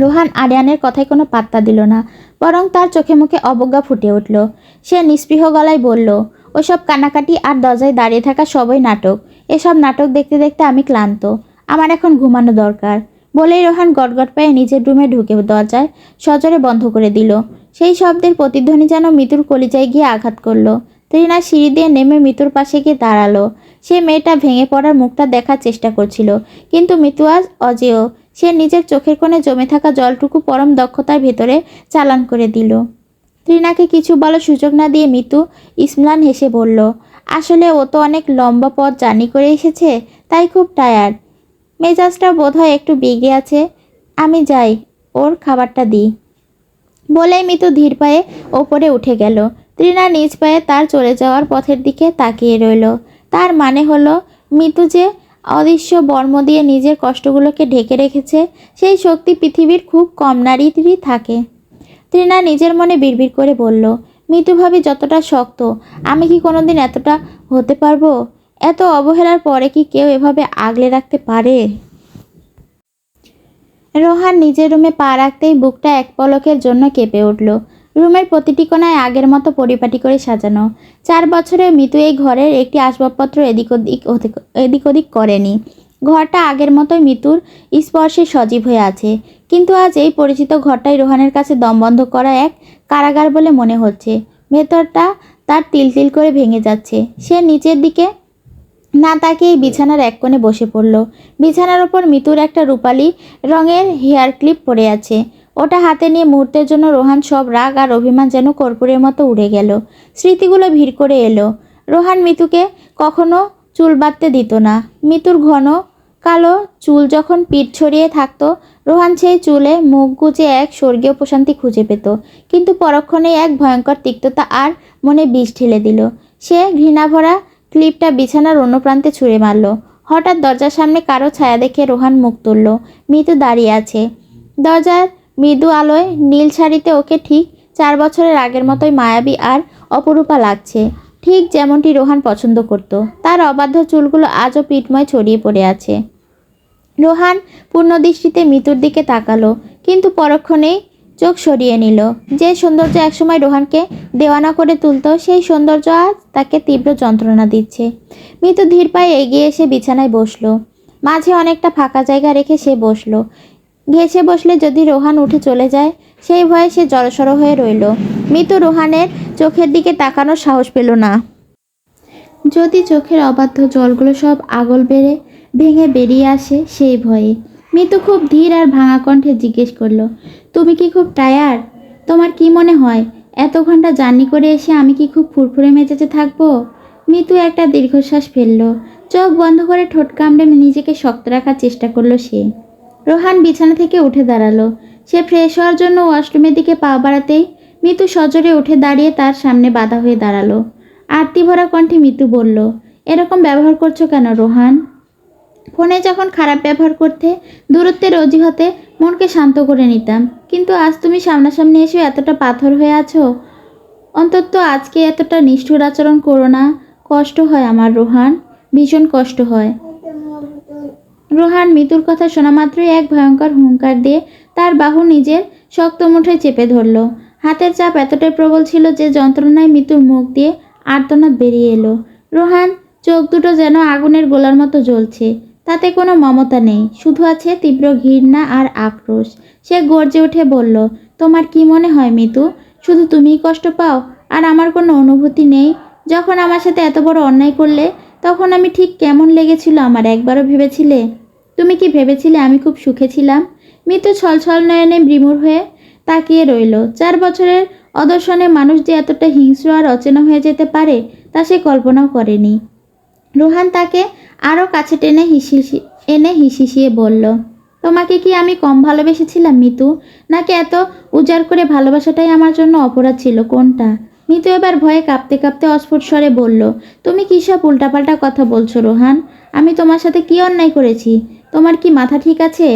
রোহান আরিয়ানের কথায় কোনো পাত্তা দিল না, বরং তার চোখে মুখে অবজ্ঞা ফুটে উঠল। সে নিস্পৃহ গলায় বলল, ওইসব কানাকাটি আর দরজায় দাঁড়িয়ে থাকা সবই নাটক। এসব নাটক দেখতে দেখতে আমি ক্লান্ত, আমার এখন ঘুমানো দরকার। বলেই রোহান গটগট পায়ে নিজের রুমে ঢুকে দরজায় সজোরে বন্ধ করে দিল। সেই শব্দের প্রতিধ্বনি যেন মিতুর কলিজায় গিয়ে আঘাত করল। তৃণা সিঁড়ি দিয়ে নেমে মিতুর পাশে গিয়ে দাঁড়ালো। সে মেয়েটা ভেঙে পড়ার মুখটা দেখার চেষ্টা করছিল, কিন্তু মিতু আজ অজেয়। সে নিজের চোখের কোণে জমে থাকা জলটুকু পরম দক্ষতার ভেতরে চালান করে দিল। তৃণাকে কিছু বলার সুযোগ না দিয়ে মিতু ইসম্লান হেসে বলল, আসলে ও তো অনেক লম্বা পথ জার্নি করে এসেছে, তাই খুব টায়ার্ড। মেজাজটা বোধহয় একটু বিগড়ে আছে, আমি যাই, ওর খাবারটা দিই। বলেই মিতু ধীর পায়ে ওপরে উঠে গেল। তৃণা নিজ পায়ে তার চলে যাওয়ার পথের দিকে তাকিয়ে রইল। তার মানে হলো মিতু যে অদৃশ্য বর্ম দিয়ে নিজের কষ্টগুলোকে ঢেকে রেখেছে, সেই শক্তি পৃথিবীর খুব কম নারীরই থাকে। তৃণা নিজের মনে বিড়বিড় করে বলল, মিতুভাবি যতটা শক্ত, আমি কি কোনোদিন এতটা হতে পারবো? এত অবহেলার পরে কি কেউ এভাবে আগলে রাখতে পারে? রোহান নিজের রুমে পা রাখতেই বুকটা এক পলকের জন্য কেঁপে উঠল। রুমের প্রতিটি কোণায় আগের মতো পরিপাটি করে সাজানো। 4 বছরে মিতু এই ঘরের একটি আসবাবপত্র এদিক ওদিক করেনি। ঘরটা আগের মতোই মিতুর স্পর্শে সজীব হয়ে আছে, কিন্তু আজ এই পরিচিত ঘরটাই রোহানের কাছে দমবন্ধ করা এক কারাগার বলে মনে হচ্ছে। ভেতরটা তার তিল তিল করে ভেঙে যাচ্ছে। সে নিচের দিকে না তাকিয়ে বিছানার এক কোণে বসে পড়ল। বিছানার ওপর মিতুর একটা রূপালি রঙের হেয়ার ক্লিপ পড়ে আছে। ওটা হাতে নিয়ে মুহূর্তের জন্য রোহান সব রাগ আর অভিমান যেন কর্পূরের মতো উড়ে গেল। স্মৃতিগুলো ভিড় করে এলো। রোহান মিতুকে কখনো চুল বাঁধতে দিত না। মিতুর ঘন কালো চুল যখন পিঠ ছড়িয়ে থাকতো, রোহান সেই চুলে মুখ গুজে এক স্বর্গীয় প্রশান্তি খুঁজে পেত। কিন্তু পরক্ষণেই এক ভয়ঙ্কর তিক্ততা আর মনে বিষ ঢেলে দিল। সে ঘৃণাভরা ক্লিপটা বিছানার অন্য প্রান্তে ছুঁড়ে মারল। হঠাৎ দরজার সামনে কারো ছায়া দেখে রোহান মুখ তুলল। মিতু দাঁড়িয়ে আছে। দরজার মৃদু আলোয় নীল শাড়িতে ওকে ঠিক 4 বছরের আগের মতোই মায়াবী আর অপরূপা লাগছে, ঠিক যেমনটি রোহান পছন্দ করত। তার অবাধ্য চুলগুলো আজও পিঠময় ছড়িয়ে পড়ে আছে। রোহান পূর্ণ দৃষ্টিতে মিতুর দিকে তাকালো, কিন্তু পরক্ষণেই চোখ সরিয়ে নিল। যে সৌন্দর্য একসময় রোহানকে দেওয়ানা করে তুলত, সেই সৌন্দর্য আজ তাকে তীব্র যন্ত্রণা দিচ্ছে। মিতু ধীর পায়ে এগিয়ে এসে বিছানায় বসলো। মাঝে অনেকটা ফাঁকা জায়গা রেখে সে বসলো। ঘেঁষে বসলে যদি রোহান উঠে চলে যায়, সেই ভয়ে সে জড়সড় হয়ে রইল। মিতু রোহানের চোখের দিকে তাকানোর সাহস পেল না। যদি চোখের অবাধ্য জলগুলো সব আগল ভেঙে বেরিয়ে আসে সেই ভয়ে। মিতু খুব ধীর আর ভাঙা কণ্ঠে জিজ্ঞেস করলো, তুমি কি খুব টায়ার্ড? তোমার কি মনে হয় এত ঘন্টা জার্নি করে এসে আমি কি খুব ফুরফুরে মেজাজে থাকবো? মিতু একটা দীর্ঘশ্বাস ফেললো। চোখ বন্ধ করে ঠোঁট কামড়ে নিজেকে শক্ত রাখার চেষ্টা করলো সে। রোহান বিছানা থেকে উঠে দাঁড়ালো। সে ফ্রেশ হওয়ার জন্য ওয়াশরুমের দিকে পা বাড়াতেই মিতু সজোরে উঠে দাঁড়িয়ে তার সামনে বাধা হয়ে দাঁড়ালো। আরতি ভরা কণ্ঠে মিতু বলল, এরকম ব্যবহার করছো কেন রোহান? ফোনে যখন খারাপ ব্যবহার করতে দূরত্বের অজুহাতে মনকে শান্ত করে নিতাম, কিন্তু আজ তুমি সামনাসামনি এসে এতটা পাথর হয়ে আছো। অন্তত আজকে এতটা নিষ্ঠুর আচরণ করো না। কষ্ট হয় আমার রোহান, ভীষণ কষ্ট হয়। রোহান মিতুর কথা শোনা মাত্রই এক ভয়ঙ্কর হুঙ্কার দিয়ে তার বাহু নিজের শক্ত মুঠোয় চেপে ধরল। হাতের চাপ এতটাই প্রবল ছিল যে যন্ত্রণায় মিতুর মুখ দিয়ে আর্তনাদ বেরিয়ে এলো। রোহান চোখ দুটো যেন আগুনের গোলার মতো জ্বলছে। তাতে কোনো মমতা নেই, শুধু আছে তীব্র ঘৃণা আর আক্রোশ। সে গর্জে উঠে বলল, তোমার কি মনে হয় মিতু, শুধু তুমিই কষ্ট পাও আর আমার কোনো অনুভূতি নেই? যখন আমার সাথে এত বড় অন্যায় করলে তখন আমি ঠিক কেমন লেগেছিল আমার একবারও ভেবেছিলে? তুমি কি ভেবেছিলে আমি খুব সুখে ছিলাম? মিতু ছলছল নয়নে বিমূঢ় হয়ে তাকিয়ে রইল। 4 বছরের অদর্শনে মানুষ যে এতটা হিংস্র আর অচেনা হয়ে যেতে পারে তা সে কল্পনাও করেনি। রোহান তাকে আরও কাছে টেনে হিসিয়ে বলল, তোমাকে কি আমি কম ভালোবেসেছিলাম মিতু, নাকি এত উজাড় করে ভালোবাসাটাই আমার জন্য অপরাধ ছিল, কোনটা? মিতু এবার ভয়ে কাঁপতে কাঁপতে অস্ফুট স্বরে বলল, তুমি কী সব উল্টাপাল্টা কথা বলছো রোহান? আমি তোমার সাথে কি অন্যায় করেছি? তোমার কি মাথা ঠিক আছে?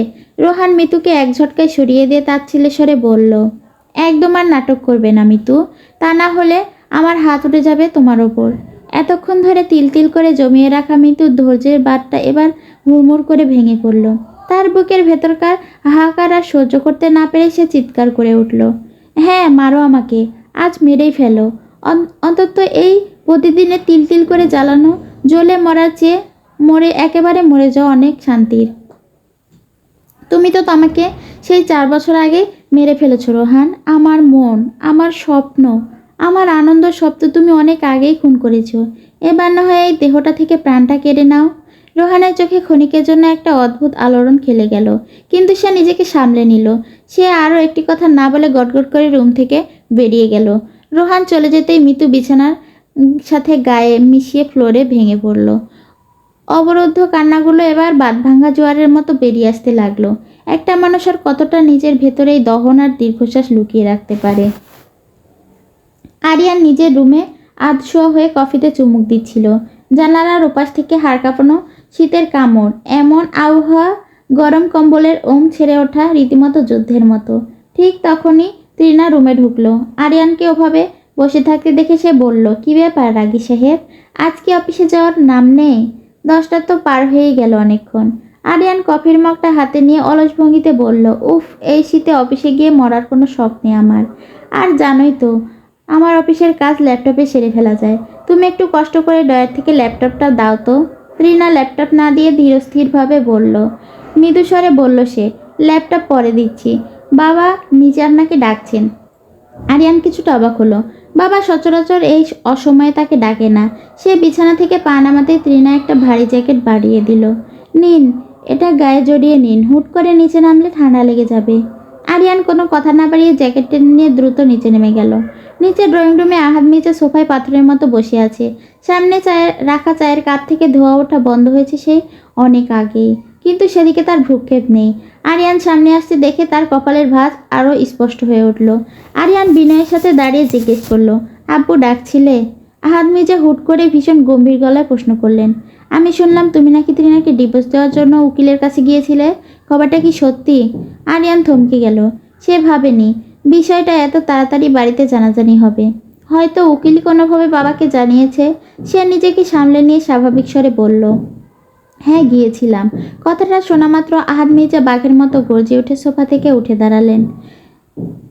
রোহান মিতুকে এক ঝটকায় সরিয়ে দিয়ে তাচ্ছিল্যের স্বরে বলল, একদম আর নাটক করবে না মিতু, তা না হলে আমার হাত উঠে যাবে তোমার ওপর। এতক্ষণ ধরে তিল তিল করে জমিয়ে রাখা মিতুর ধৈর্যের বাঁধটা এবার হুড়মুড় করে ভেঙে পড়ল। তার বুকের ভেতরকার হাহাকার আর সহ্য করতে না পেরে সে চিৎকার করে উঠল, হ্যাঁ মারো আমাকে, আজ মেরেই ফেলো। অন্তত এই প্রতিদিনে তিল তিল করে জ্বালানো জ্বলে মরার চেয়ে একেবারে মরে যাওয়া অনেক শান্তির। তুমি তো আমাকে সেই 4 বছর আগে মেরে ফেলেছো রোহান। আমার মন, আমার স্বপ্ন, আমার আনন্দ সব তো তুমি অনেক আগেই খুন করেছো। এবার না হয় এই দেহটা থেকে প্রাণটা কেড়ে নাও। রোহানের চোখে ক্ষণিকের জন্য একটা অদ্ভুত আলোড়ন খেলে গেল, কিন্তু সে নিজেকে সামলে নিল। সে আরও একটি কথা না বলে গটগট করে রুম থেকে বেরিয়ে গেল। রোহান চলে যেতেই মিতু বিছানার সাথে গায়ে মিশিয়ে ফ্লোরে ভেঙে পড়ল। অবরুদ্ধ কান্নাগুলো এবার বাঁধভাঙা জোয়ারের মতো বেরিয়ে আসতে লাগলো। একটা মানুষ আর কতটা নিজের ভেতরেই দহন আর দীর্ঘশ্বাস লুকিয়ে রাখতে পারে। আরিয়ান নিজের রুমে আধশোয়া হয়ে কফিতে চুমুক দিচ্ছিল। জানালার ওপাশ থেকে হাড় কাঁপানো শীতের কামড়, এমন আবহাওয়া, গরম কম্বলের ওম ছেড়ে ওঠা রীতিমতো যুদ্ধের মতো। ঠিক তখনই তৃণা রুমে ঢুকলো। আরিয়ানকে ওভাবে বসে থাকতে দেখে সে বলল, কি ব্যাপার রাগী সাহেব, আজ কি অফিসে যাওয়ার নাম নেই? 10টা তো পার হয়েই গেল অনেকক্ষণ। আরিয়ান কফির মগটা হাতে নিয়ে অলস ভঙ্গিতে বলল, উফ, এই শীতে অফিসে গিয়ে মরার কোনো শখ নেই আমার। আর জানোই তো আমার অফিসের কাজ ল্যাপটপে সেরে ফেলা যায়। তুমি একটু কষ্ট করে ডয়ার থেকে ল্যাপটপটা দাও তো। ত্রিনা ল্যাপটপ না দিয়ে ধীরস্থিরভাবে বলল, মৃদু স্বরে বলল সে, ল্যাপটপ পরে দিচ্ছি। বাবা নিজে আপনাকে ডাকছেন। আরিয়ান কিছুটা অবাক হলো। বাবা সচরাচর এই অসময়ে তাকে ডাকে না। সে বিছানা থেকে পা নামাতেই ত্রিনা একটা ভারী জ্যাকেট বাড়িয়ে দিল। নিন, এটা গায়ে জড়িয়ে নিন, হুট করে নিচে নামলে ঠান্ডা লেগে যাবে। আরিয়ান কোনো কথা না বাড়িয়ে জ্যাকেট টেনে নিয়ে দ্রুত নিচে নেমে গেল। নিচে ড্রয়িং রুমে আহাদ মির্জা সোফায় পাথরের মতো বসে আছে। সামনে চায়ের কাপ থেকে ধোয়া ওঠা বন্ধ হয়েছে সেই অনেক আগেই, কিন্তু সেদিকে তার ভ্রুক্ষেপ নেই। আরিয়ান সামনে আসতে দেখে তার কপালের ভাঁজ আরও স্পষ্ট হয়ে উঠল। আরিয়ান বিনয়ের সাথে দাঁড়িয়ে জিজ্ঞেস করল, আব্বু ডাকছিলে? আহাদ মির্জা হুট করে ভীষণ গম্ভীর গলায় প্রশ্ন করলেন, আমি শুনলাম তুমি নাকি ত্রিনাকে ডিভোর্স দেওয়ার জন্য উকিলের কাছে গিয়েছিলে। খবরটা কি সত্যি? আরিয়ান থমকে গেল। সে ভাবেনি বিষয়টা এত তাড়াতাড়ি বাড়িতে জানাজানি হবে। হয়তো উকিল কোনোভাবে বাবাকে জানিয়েছে। সে নিজেকে সামলে নিয়ে স্বাভাবিক স্বরে বলল, হ্যাঁ গিয়েছিলাম। কথাটা শোনা মাত্র আহাদ মির্জা বাঘের মতো গর্জে উঠে সোফা থেকে উঠে দাঁড়ালেন।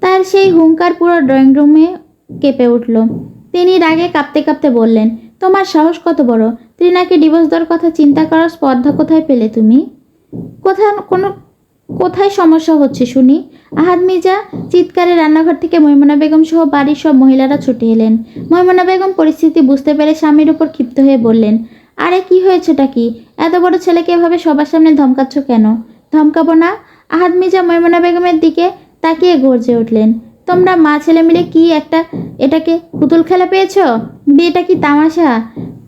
তার সেই হুঙ্কার পুরো ড্রয়িং রুমে কেঁপে উঠল। তিনি রাগে কাঁপতে কাঁপতে বললেন, তোমার সাহস কত বড়? ত্রিনাকে ডিভোর্স দেওয়ার কথা চিন্তা করার স্পর্ধা কোথায় পেলে তুমি? কোথায় সমস্যা হচ্ছে শুনি? আহাদ মির্জা চিৎকারে রান্নাঘর থেকে মৈমুনা বেগম সহ বাড়ির সব মহিলারা ছুটে এলেন। মৈমুনা বেগম পরিস্থিতি বুঝতে পেরে স্বামীর উপর ক্ষিপ্ত হয়ে বললেন, আরে কি হয়েছেটা কি? এত বড় ছেলেকে এভাবে সবার সামনে ধমকাচ্ছ কেন? ধমকাবো না? আহাদ মির্জা মৈমুনা বেগমের দিকে তাকিয়ে গর্জে উঠলেন, তোমরা মা ছেলে মিলে কি এটাকে পুতুল খেলা পেয়েছ? বিয়েটা কি তামাশা?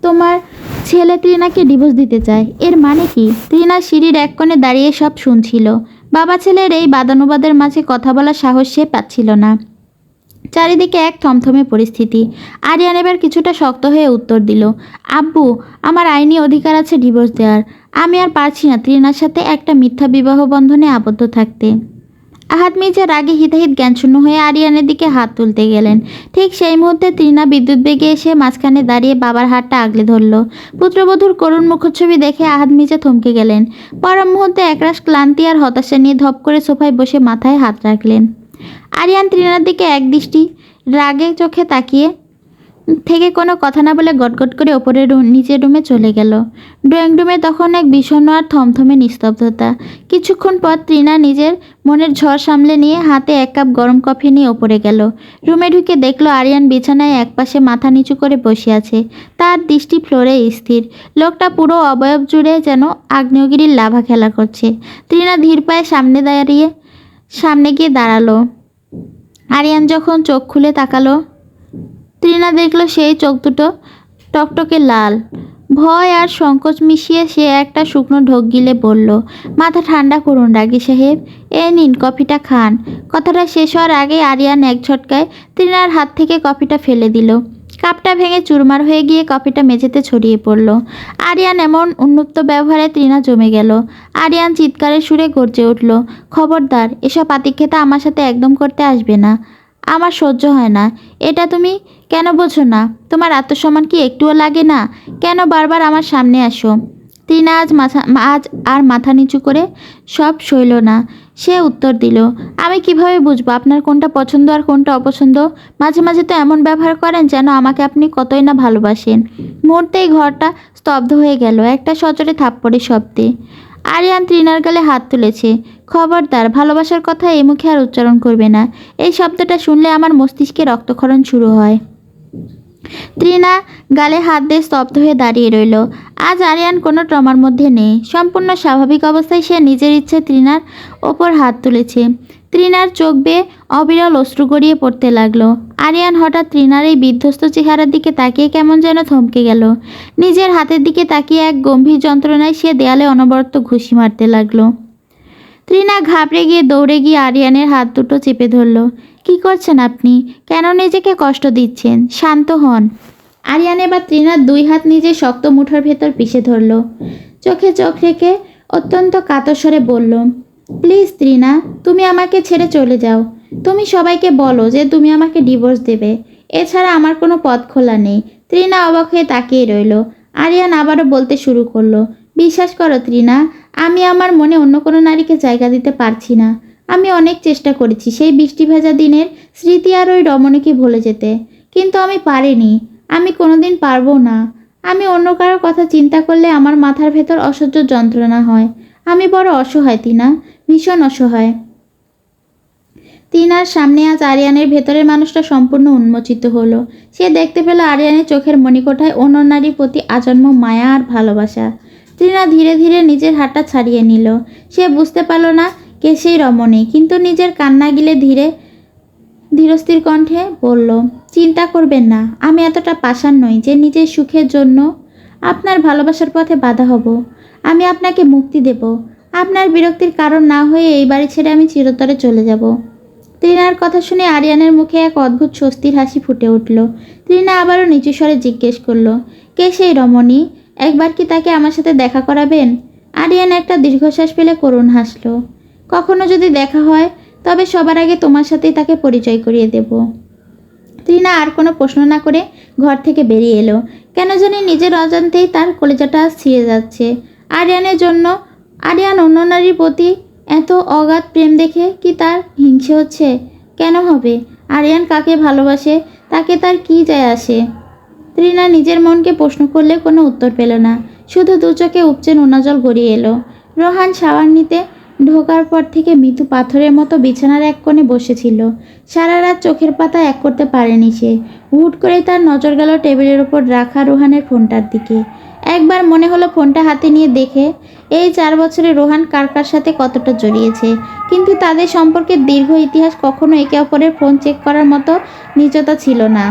তোমার ছেলে ত্রিনাকে ডিভোর্স দিতে চায়, এর মানে কি? ত্রিনা সিঁড়ির এক কোণে দাঁড়িয়ে সব শুনছিল। বাবা ছেলের এই বাদানুবাদের মাঝে কথা বলার সাহস সে পাচ্ছিল না। চারিদিকে এক থমথমে পরিস্থিতি। আরিয়ান এবার কিছুটা শক্ত হয়ে উত্তর দিল, আব্বু, আমার আইনি অধিকার আছে ডিভোর্স দেওয়ার। আমি আর পারছি না ত্রিনার সাথে একটা মিথ্যা বিবাহ বন্ধনে আবদ্ধ থাকতে। আহাদ মির্জা রাগে হিতাহিত জ্ঞানশূন্য হয়ে আরিয়ানের দিকে হাত তুলতে গেলেন। ঠিক সেই মুহূর্তে ত্রিনা বিদ্যুৎ বেগে এসে মাঝখানে দাঁড়িয়ে বাবার হাতটা আগলে ধরল। পুত্রবধূর করুণ মুখচ্ছবি দেখে আহাদ মির্জা থমকে গেলেন। পর মুহূর্তে একরাশ ক্লান্তি আর হতাশা নিয়ে ধপ করে সোফায় বসে মাথায় হাত রাখলেন। আরিয়ান ত্রিনার দিকে একদৃষ্টি রাগে চোখে তাকিয়ে থেকে কোনো কথা না বলে গটগট করে ওপরের নিচের রুমে চলে গেল। ড্রয়িং রুমে তখন এক বিষণ্ণ আর থমথমে নিস্তব্ধতা। কিছুক্ষণ পর ত্রিনা নিজের মনের ঝড় সামলে নিয়ে হাতে এক কাপ গরম কফি নিয়ে ওপরে গেল। রুমে ঢুকে দেখলো আরিয়ান বিছানায় একপাশে মাথা নিচু করে বসে আছে। তার দৃষ্টি ফ্লোরে স্থির। লোকটা পুরো অবয়ব জুড়ে যেন আগ্নেয়গিরির লাভা খেলা করছে। ত্রিনা ধীর পায়ে সামনে গিয়ে দাঁড়ালো। আরিয়ান যখন চোখ খুলে তাকালো, ত্রিনা দেখল সেই চোখ দুটো টকটকে লাল। ভয় আর সংকোচ মিশিয়ে সে একটা শুকনো ঢোক গিলে বলল, মাথা ঠান্ডা করুন রাগী সাহেব, এ নিন কফিটা খান। কথাটা শেষ হওয়ার আগে আরিয়ান এক ঝটকায় ত্রিনার হাত থেকে কফিটা ফেলে দিল। কাপটা ভেঙে চুরমার হয়ে গিয়ে কফিটা মেঝেতে ছড়িয়ে পড়ল। আরিয়ান এমন উন্মত্ত ব্যবহারে ত্রিনা জমে গেল। আরিয়ান চিৎকারের সুরে গর্জে উঠল, খবরদার, এসব আতিক্ষেতা আমার সাথে একদম করতে আসবে না। আমার সহ্য হয় না। এটা তুমি কেন বোঝো না? তোমার আত্মসম্মান কি একটুও লাগে না? কেন বারবার আমার সামনে আসো? ত্রিনা আজ আর মাথা নিচু করে সব সইল না। সে উত্তর দিল, আমি কিভাবে বুঝবো আপনার কোনটা পছন্দ আর কোনটা অপছন্দ? মাঝে মাঝে তো এমন ব্যবহার করেন যেন আমাকে আপনি কতই না ভালোবাসেন। মুহূর্তেই ঘরটা স্তব্ধ হয়ে গেল একটা সজোরে থাপ্পড়ের শব্দে। আরিয়ান ত্রিনার গালে হাত তুলেছে। খবরদার, ভালোবাসার কথা এই মুখে আর উচ্চারণ করবে না। এই শব্দটা শুনলে আমার মস্তিষ্কে রক্তক্ষরণ শুরু হয়। ত্রিনা গালে হাত দিয়ে স্তব্ধ হয়ে দাঁড়িয়ে রইল। আজ আরিয়ান কোনো ট্রমার মধ্যে নেই। সম্পূর্ণ স্বাভাবিক অবস্থায় সে নিজের ইচ্ছে ত্রিনার ওপর হাত তুলেছে। ত্রিনার চোখ বেয়ে অবিরল অশ্রু গড়িয়ে পড়তে লাগলো। আরিয়ান হঠাৎ ত্রিনার এই বিধ্বস্ত চেহারার দিকে তাকিয়ে কেমন যেন থমকে গেল। নিজের হাতের দিকে তাকিয়ে এক গম্ভীর যন্ত্রণায় সে দেয়ালে অনবরত ঘুষি মারতে লাগলো। ত্রিনা ঘাবড়ে গিয়ে দৌড়ে গিয়ে আরিয়ানের হাত দুটো চেপে ধরল। কি করছেন আপনি? কেন নিজেকে কষ্ট দিচ্ছেন? শান্ত হন। আরিয়ান এবার ত্রিনার দুই হাত নিজের শক্ত মুঠোর ভেতর পিষে ধরল। চোখে চোখ রেখে অত্যন্ত কাতর স্বরে বলল, প্লিজ ত্রিনা, তুমি আমাকে ছেড়ে চলে যাও। তুমি সবাইকে বলো যে তুমি আমাকে ডিভোর্স দেবে। এছাড়া আমার কোনো পথ খোলা নেই। ত্রিনা অবাক হয়ে তাকিয়ে রইল। আরিয়ান আবারও বলতে শুরু করলো, বিশ্বাস করো ত্রিনা, আমি আমার মনে অন্য কোনো নারীকে জায়গা দিতে পারছি না। আমি অনেক চেষ্টা করেছি সেই বৃষ্টি ভেজা দিনের স্মৃতি আর ওই রমণীকে ভুলে যেতে, কিন্তু আমি পারিনি। আমি কোনোদিন পারবো না। আমি অন্য কারোর কথা চিন্তা করলে আমার মাথার ভেতর অসহ্য যন্ত্রণা হয়। আমি বড় অসহায় টিনা, ভীষণ অসহায়। টিনার সামনে আজ আরিয়ানের ভেতরের মানুষটা সম্পূর্ণ উন্মোচিত হলো। সে দেখতে পেল আরিয়ানের চোখের মণিকোঠায় অন্য নারীর প্রতি আজন্ম মায়া আর ভালোবাসা। টিনা ধীরে ধীরে নিজের হাতটা ছাড়িয়ে নিল। সে বুঝতে পারল না কে সেই রমণী, কিন্তু নিজের কান্না গিলে ধীরস্থির কণ্ঠে বলল, চিন্তা করবেন না, আমি এতটা পাষাণ নই যে নিজের সুখের জন্য আপনার ভালোবাসার পথে বাধা হব। আমি আপনাকে মুক্তি দেব। আপনার বিরক্তির কারণ না হয়ে এই বাড়ি ছেড়ে আমি চিরতরে চলে যাব। ত্রিনার কথা শুনে আরিয়ানের মুখে এক অদ্ভুত স্বস্তির হাসি ফুটে উঠল। ত্রিনা আবারও নিচু স্বরে জিজ্ঞেস করল, কে সেই রমণী? একবার কি তাকে আমার সাথে দেখা করাবেন? আরিয়ান একটা দীর্ঘশ্বাস ফেলে করুণ হাসল। কখনো যদি দেখা হয় তবে সবার আগে তোমার সাথেই তাকে পরিচয় করিয়ে দেব। ত্রিনা আর কোনো প্রশ্ন না করে ঘর থেকে বেরিয়ে এলো। কেন জানি নিজের অজান্তেই তার কলিজাটা ছিঁড়ে যাচ্ছে। আরিয়ান অন্য নারীর প্রতি এত অগাধ প্রেম দেখে কি তার হিংসে হচ্ছে? কেন হবে? আরিয়ান কাকে ভালোবাসে তাকে তার কি যায় আসে? ত্রিনা নিজের মনকে প্রশ্ন করলে কোনো উত্তর পেল না। শুধু দু চোখে উপচে নোনা জল গড়িয়ে এলো। রোহান শাওয়ার নিতে ঢোকার পর থেকে মিতু পাথরের মতো বিছানার এক কোণে বসেছিল। সারা রাত চোখের পাতা এক করতে পারেনি সে। হুট করেই তার নজর গেল টেবিলের ওপর রাখা রোহানের ফোনটার দিকে। একবার মনে হলো ফোনটা হাতে নিয়ে দেখে এই 4 বছরে রোহান কার কার সাথে কতটা জড়িয়েছে, কিন্তু তাদের সম্পর্কের দীর্ঘ ইতিহাস কখনো একে অপরের ফোন চেক করার মতো নিচতা ছিল না।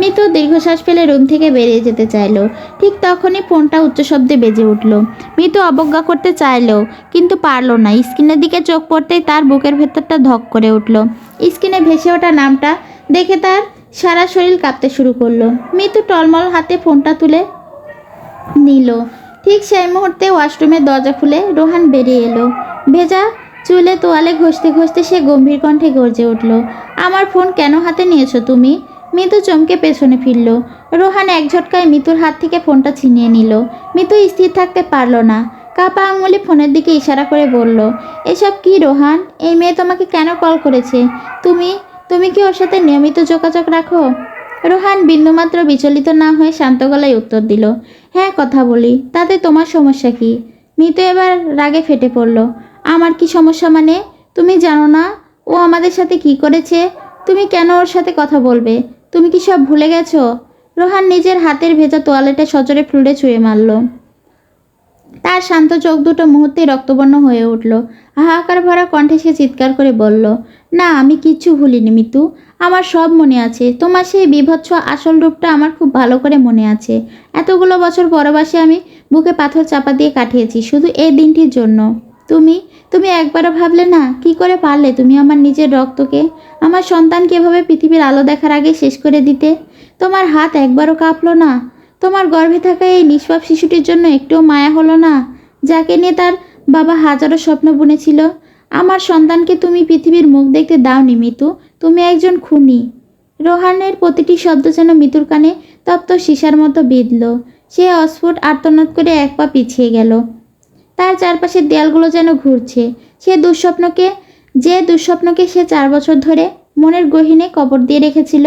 মিতু দীর্ঘশ্বাস ফেলে রুম থেকে বেরিয়ে যেতে চাইল। ঠিক তখনই ফোনটা উচ্চ শব্দে বেজে উঠল। মিতু অবজ্ঞা করতে চাইলেও কিন্তু পারল না। স্ক্রিনের দিকে চোখ পড়তেই তার বুকের ভেতরটা ধক করে উঠল। স্ক্রিনে ভেসে ওঠা নামটা দেখে তার সারা শরীর কাঁপতে শুরু করলো। মিতু টলমল হাতে ফোনটা তুলে নিল। ঠিক সেই মুহূর্তে ওয়াশরুমের দরজা খুলে রোহান বেরিয়ে এলো। ভেজা চুলে তোয়ালে ঘষতে ঘষতে সে গম্ভীর কণ্ঠে গর্জে উঠল, আমার ফোন কেন হাতে নিয়েছো তুমি? মিতু চমকে পেছনে ফিরল। রোহান এক ঝটকায় মিতুর হাত থেকে ফোনটা ছিনিয়ে নিল। মিতু স্থির থাকতে পারল না। কাপা আঙুলে ফোনের দিকে ইশারা করে বলল, এসব কি রোহান? এই মেয়ে তোমাকে কেন কল করেছে? তুমি কি ওর সাথে নিয়মিত যোগাযোগ রাখো? রোহান বিন্দুমাত্র বিচলিত না হয়ে শান্ত গলায় উত্তর দিল, হ্যাঁ কথা বলি, তাতে তোমার সমস্যা কি? মিতু এবার রাগে ফেটে পড়ল, আমার কি সমস্যা মানে? তুমি জানো না ও আমাদের সাথে কি করেছে? তুমি কেন ওর সাথে কথা বলবে? তুমি কি সব ভুলে গেছো? রোহান নিজের হাতের ভেজা তোয়ালেটা সজোরে ফ্লোরে ছুঁয়ে মারল। তার শান্ত চোখ দুটো মুহূর্তেই রক্তবর্ণ হয়ে উঠল। হাহাকার ভরা কণ্ঠে সে চিৎকার করে বলল, না আমি কিচ্ছু ভুলিনি মিতু, আমার সব মনে আছে। তোমার সেই বীভৎস আসল রূপটা আমার খুব ভালো করে মনে আছে। এতগুলো বছর পরবাসে আমি বুকে পাথর চাপা দিয়ে কাটিয়েছি শুধু এই দিনটির জন্য। তুমি একবারও ভাবলে না কি করে পারলে তুমি আমার নিজের রক্তকে, আমার সন্তানকে এভাবে পৃথিবীর আলো দেখার আগে শেষ করে দিতে? তোমার হাত একবারও কাঁপলো না? তোমার গর্ভে থাকা এই নিষ্পাপ শিশুটির জন্য একটুও মায়া হলো না, যাকে নিয়ে তার বাবা হাজারো স্বপ্ন বুনেছিল? আমার সন্তানকে তুমি পৃথিবীর মুখ দেখতে দাওনি মিতু, তুমি একজন খুনি। রোহানের প্রতিটি শব্দ যেন মিতুর কানে তপ্ত সীসার মতো বিঁধল। সে অস্ফুট আর্তনাদ করে এক পা পিছিয়ে গেল। তার চারপাশের দেয়ালগুলো যেন ঘুরছে। যে দুঃস্বপ্নকে সে 4 বছর ধরে মনের গহীনে কবর দিয়ে রেখেছিল,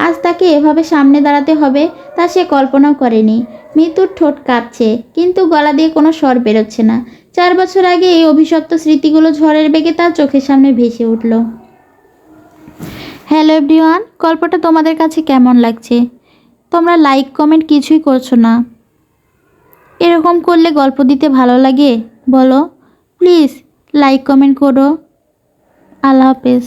আজ তাকে এভাবে সামনে দাঁড়াতে হবে তা সে কল্পনাও করেনি। মৃত্যুর ঠোঁট কাঁপছে, কিন্তু গলা দিয়ে কোনো স্বর বেরোচ্ছে না। 4 বছর আগে এই অভিশপ্ত স্মৃতিগুলো ঝড়ের বেগে তার চোখের সামনে ভেসে উঠল। হ্যালো এভরিওয়ান, গল্পটা তোমাদের কাছে কেমন লাগছে? তোমরা লাইক কমেন্ট কিছুই করছো না। এরকম করলে গল্প দিতে ভালো লাগে? বলো প্লিজ, লাইক কমেন্ট করো। আল্লাহ হাফেজ।